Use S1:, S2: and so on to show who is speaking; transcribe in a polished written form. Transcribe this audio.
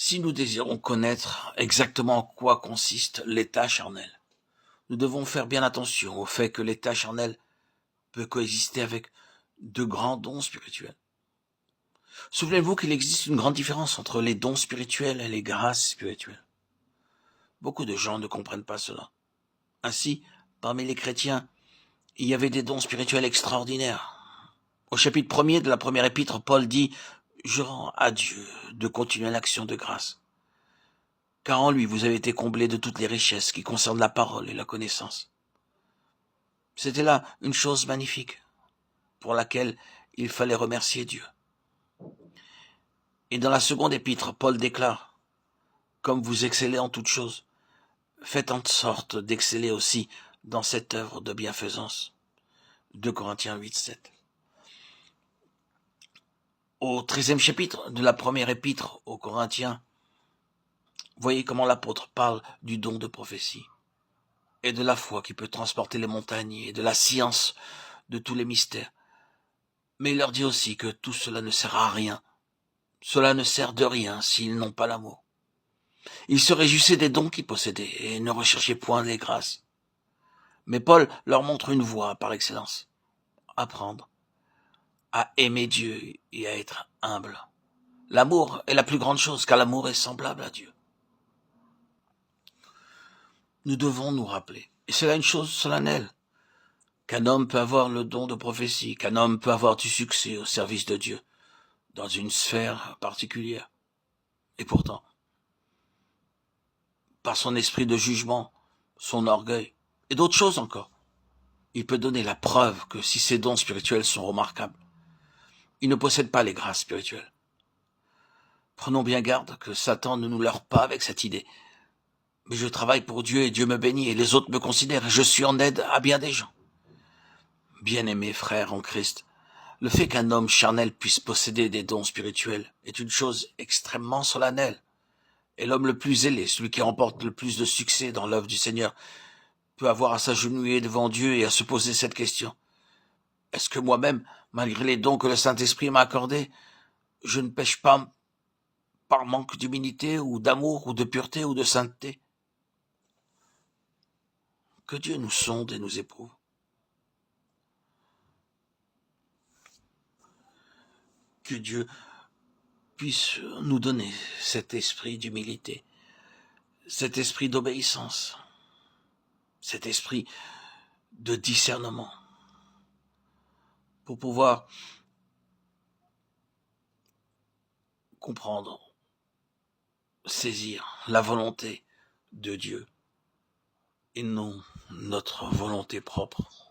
S1: Si nous désirons connaître exactement en quoi consiste l'état charnel, nous devons faire bien attention au fait que l'état charnel peut coexister avec de grands dons spirituels. Souvenez-vous qu'il existe une grande différence entre les dons spirituels et les grâces spirituelles. Beaucoup de gens ne comprennent pas cela. Ainsi, parmi les chrétiens, il y avait des dons spirituels extraordinaires. Au chapitre 1er de la première épître, Paul dit « Je rends à Dieu de continuer l'action de grâce. Car en lui vous avez été comblés de toutes les richesses qui concernent la parole et la connaissance. » C'était là une chose magnifique, pour laquelle il fallait remercier Dieu. Et dans la seconde épître, Paul déclare « Comme vous excellez en toutes choses, faites en sorte d'exceller aussi dans cette œuvre de bienfaisance. » 2 Corinthiens 8, 7. Au 13e chapitre de la première épître aux Corinthiens, voyez comment l'apôtre parle du don de prophétie et de la foi qui peut transporter les montagnes et de la science de tous les mystères. Mais il leur dit aussi que tout cela ne sert à rien. Cela ne sert de rien s'ils n'ont pas l'amour. Ils se réjouissaient des dons qu'ils possédaient et ne recherchaient point les grâces. Mais Paul leur montre une voie par excellence. Apprendre à aimer Dieu et à être humble. L'amour est la plus grande chose, car l'amour est semblable à Dieu. Nous devons nous rappeler, et c'est là une chose solennelle, qu'un homme peut avoir le don de prophétie, qu'un homme peut avoir du succès au service de Dieu, dans une sphère particulière. Et pourtant, par son esprit de jugement, son orgueil, et d'autres choses encore, il peut donner la preuve que si ses dons spirituels sont remarquables, il ne possède pas les grâces spirituelles. Prenons bien garde que Satan ne nous leurre pas avec cette idée. Mais je travaille pour Dieu et Dieu me bénit et les autres me considèrent et je suis en aide à bien des gens. Bien-aimés frères en Christ, le fait qu'un homme charnel puisse posséder des dons spirituels est une chose extrêmement solennelle. Et l'homme le plus zélé, celui qui remporte le plus de succès dans l'œuvre du Seigneur, peut avoir à s'agenouiller devant Dieu et à se poser cette question. Est-ce que moi-même, malgré les dons que le Saint-Esprit m'a accordés, je ne pêche pas par manque d'humilité ou d'amour ou de pureté ou de sainteté? Que Dieu nous sonde et nous éprouve. Que Dieu puisse nous donner cet esprit d'humilité, cet esprit d'obéissance, cet esprit de discernement, pour pouvoir comprendre, saisir la volonté de Dieu et non notre volonté propre.